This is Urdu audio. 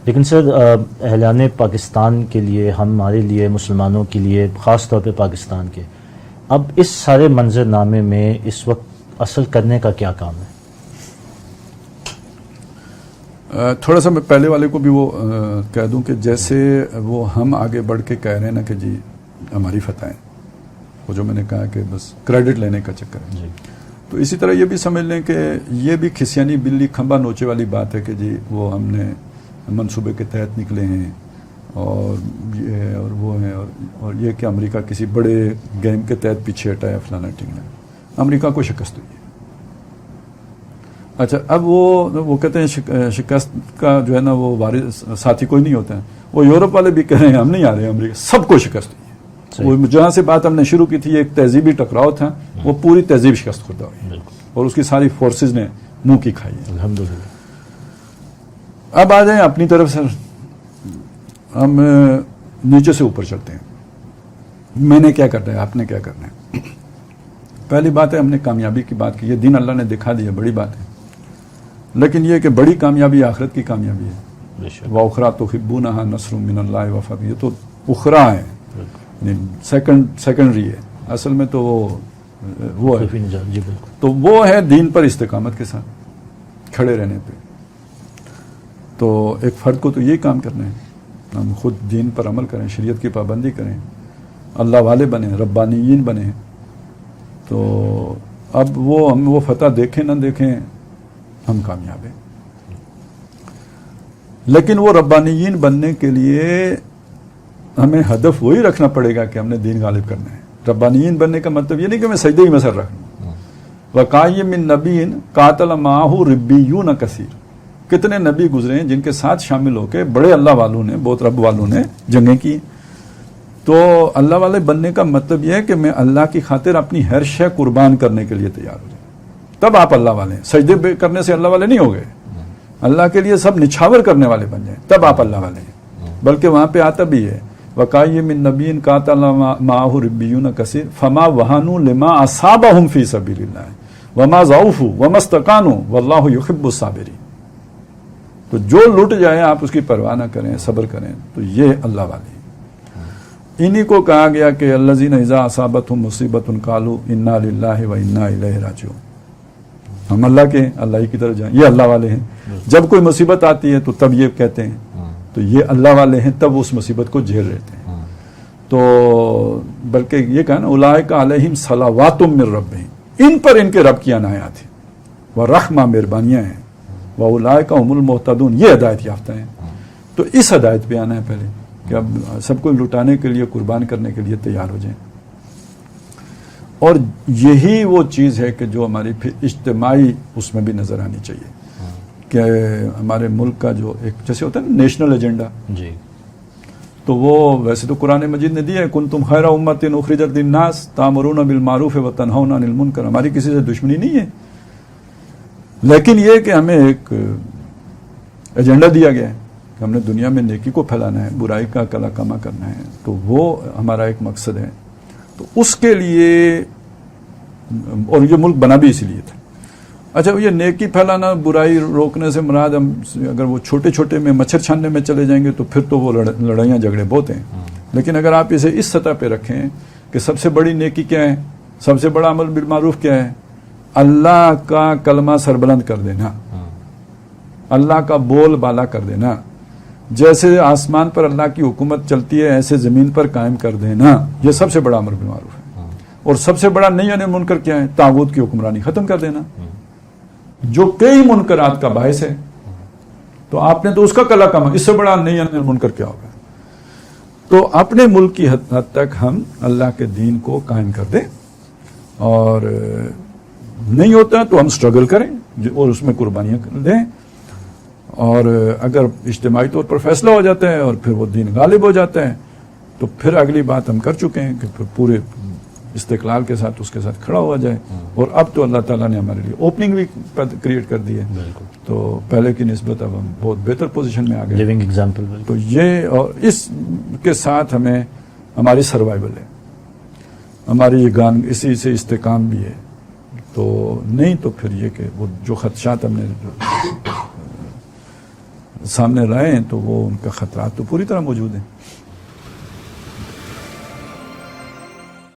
لیکن سر اہلان پاکستان کے لیے، ہمارے لیے مسلمانوں کے لیے، خاص طور پہ پاکستان کے، اب اس سارے منظر نامے میں اس وقت اصل کرنے کا کیا کام ہے؟ تھوڑا سا میں پہلے والے کو بھی وہ کہہ دوں کہ جیسے وہ ہم آگے بڑھ کے کہہ رہے ہیں نا کہ جی ہماری فتح ہے، وہ جو میں نے کہا کہ بس کریڈٹ لینے کا چکر ہے جی، تو اسی طرح یہ بھی سمجھ لیں کہ یہ بھی کھسیانی بلی کھمبا نوچے والی بات ہے کہ جی وہ ہم نے منصوبے کے تحت نکلے ہیں اور یہ ہے اور وہ ہے اور یہ کہ امریکہ کسی بڑے گیم کے تحت پیچھے ہٹا ہے فلانا ٹھیک، امریکہ کو شکست ہوئی ہے۔ اچھا اب وہ کہتے ہیں شکست کا جو ہے نا وہ وارث ساتھی کوئی نہیں ہوتا ہے، وہ یورپ والے بھی کہہ رہے ہیں ہم نہیں آ رہے ہیں امریکہ، سب کو شکست ہوئی ہے۔ وہ جہاں سے بات ہم نے شروع کی تھی ایک تہذیبی ٹکراؤ تھا، وہ پوری تہذیب شکست خوردہ ہوئی اور اس کی ساری فورسز نے منہ کی کھائی ہے۔ الحمدللہ۔ اب آ جائیں اپنی طرف سے، ہم نیچے سے اوپر چلتے ہیں۔ میں نے کیا کرنا ہے، آپ نے کیا کرنا ہے؟ پہلی بات ہے ہم نے کامیابی کی بات کی، یہ دین اللہ نے دکھا دیا، بڑی بات ہے، لیکن یہ کہ بڑی کامیابی آخرت کی کامیابی ہے۔ وَأُخْرَىٰ تُحِبُّونَهَا نَصْرٌ مِّنَ اللَّهِ وَفَضْلٌ، یہ تو اخرا ہے، سیکنڈری ہے، اصل میں تو وہ ہے، تو وہ ہے دین پر استقامت کے ساتھ کھڑے رہنے پہ۔ تو ایک فرد کو تو یہی کام کرنا ہے، ہم خود دین پر عمل کریں، شریعت کی پابندی کریں، اللہ والے بنیں، ربانیین بنیں۔ تو اب ہم وہ فتح دیکھیں نہ دیکھیں ہم کامیاب ہیں، لیکن وہ ربانیین بننے کے لیے ہمیں ہدف وہی رکھنا پڑے گا کہ ہم نے دین غالب کرنا ہے۔ ربانیین بننے کا مطلب یہ نہیں کہ میں سجدے ہی میں سر رکھ لوں۔ وَقَائِمٍ مِّن نَبِيٍّ قَاتَلَ مَعَهُ رِبِّيُّونَ كَثِيرٌ، کتنے نبی گزرے ہیں جن کے ساتھ شامل ہو کے بڑے اللہ والوں نے، بہت رب والوں نے جنگیں کی۔ تو اللہ والے بننے کا مطلب یہ ہے کہ میں اللہ کی خاطر اپنی ہر شے قربان کرنے کے لیے تیار ہو جاؤں، تب آپ اللہ والے ہیں۔ سجدے کرنے سے اللہ والے نہیں ہو گئے، اللہ کے لیے سب نچھاور کرنے والے بن جائیں تب آپ اللہ والے ہیں۔ بلکہ وہاں پہ آتا بھی ہے وَقَائِمٍ مِّن نَبِيٍّ قَاتَلَ مَعَهُ رِبِّيُّونَ كَثِيرٌ فَمَا وَهَنُوا لِمَا أَصَابَهُمْ فِي سَبِيلِ اللَّهِ وَمَا ضَعُفُوا وَمَا اسْتَكَانُوا وَاللَّهُ يُحِبُّ الصَّابِرِينَ۔ تو جو لٹ جائے آپ اس کی پرواہ نہ کریں، صبر کریں، تو یہ اللہ والے ہیں۔ انہی کو کہا گیا کہ الذین اذا اصابتہم مصیبۃ قالوا انا للہ و انا الیہ راجعون، ہم اللہ کے، اللہ ہی کی طرف جائیں، یہ اللہ والے ہیں۔ جب کوئی مصیبت آتی ہے تو تب یہ کہتے ہیں، تو یہ اللہ والے ہیں، تب اس مصیبت کو جھیل لیتے ہیں۔ تو بلکہ یہ کہا نا اولئک علیہم صلوات من ربہم، ان پر ان کے رب کی عنایات ہیں، ورحمہ مہربانیاں ہیں، وَأُولَٰئِكَ هُمُ الْمُهْتَدُونَ، یہ ہدایت یافتہ ہیں۔ تو اس ہدایت پہ آنا ہے پہلے کہ اب سب کو لٹانے کے لیے، قربان کرنے کے لیے تیار ہو جائیں۔ اور یہی وہ چیز ہے کہ جو ہماری پھر اجتماعی اس میں بھی نظر آنی چاہیے کہ ہمارے ملک کا جو ایک جیسے ہوتا ہے نا نیشنل ایجنڈا، جی، تو وہ ویسے تو قرآن مجید نے دیا ہے کنتم خیر امۃ اخرجت للناس تأمرون بالمعروف وتنہون عن المنکر، ہماری کسی سے دشمنی نہیں ہے، لیکن یہ کہ ہمیں ایک ایجنڈا دیا گیا ہے کہ ہم نے دنیا میں نیکی کو پھیلانا ہے، برائی کا کلا کما کرنا ہے، تو وہ ہمارا ایک مقصد ہے۔ تو اس کے لیے، اور یہ ملک بنا بھی اسی لیے تھا۔ اچھا یہ نیکی پھیلانا، برائی روکنے سے مراد ہم اگر وہ چھوٹے چھوٹے میں مچھر چھاننے میں چلے جائیں گے تو پھر تو وہ لڑائیاں جھگڑے بہت ہیں، لیکن اگر آپ اسے اس سطح پہ رکھیں کہ سب سے بڑی نیکی کیا ہے، سب سے بڑا عمل بالمعروف کیا ہے، اللہ کا کلمہ سربلند کر دینا، اللہ کا بول بالا کر دینا، جیسے آسمان پر اللہ کی حکومت چلتی ہے ایسے زمین پر قائم کر دینا، یہ سب سے بڑا امر بالمعروف ہے۔ اور سب سے بڑا نہی عن المنکر کیا ہے، طاغوت کی حکمرانی ختم کر دینا، جو کئی منکرات کا باعث ہے۔ تو آپ نے تو اس کا کلا کما، اس سے بڑا نہی عن المنکر کیا ہوگا؟ تو اپنے ملک کی حد تک ہم اللہ کے دین کو قائم کر دیں، اور نہیں ہوتا تو ہم سٹرگل کریں اور اس میں قربانیاں دیں، اور اگر اجتماعی طور پر فیصلہ ہو جاتا ہے اور پھر وہ دین غالب ہو جاتا ہے تو پھر اگلی بات ہم کر چکے ہیں کہ پھر پورے استقلال کے ساتھ اس کے ساتھ کھڑا ہوا جائے۔ اور اب تو اللہ تعالیٰ نے ہمارے لیے اوپننگ بھی کریٹ کر دی ہے، تو پہلے کی نسبت اب ہم بہت بہتر پوزیشن میں آ گئے، لیونگ ایگزامپل۔ تو یہ اور اس کے ساتھ ہمیں ہماری سروائیول ہے، ہماری یہ گان اسی سے استحکام بھی ہے۔ تو نہیں تو پھر یہ کہ وہ جو خدشات ہم نے سامنے لائیں تو وہ ان کا خطرات تو پوری طرح موجود ہیں.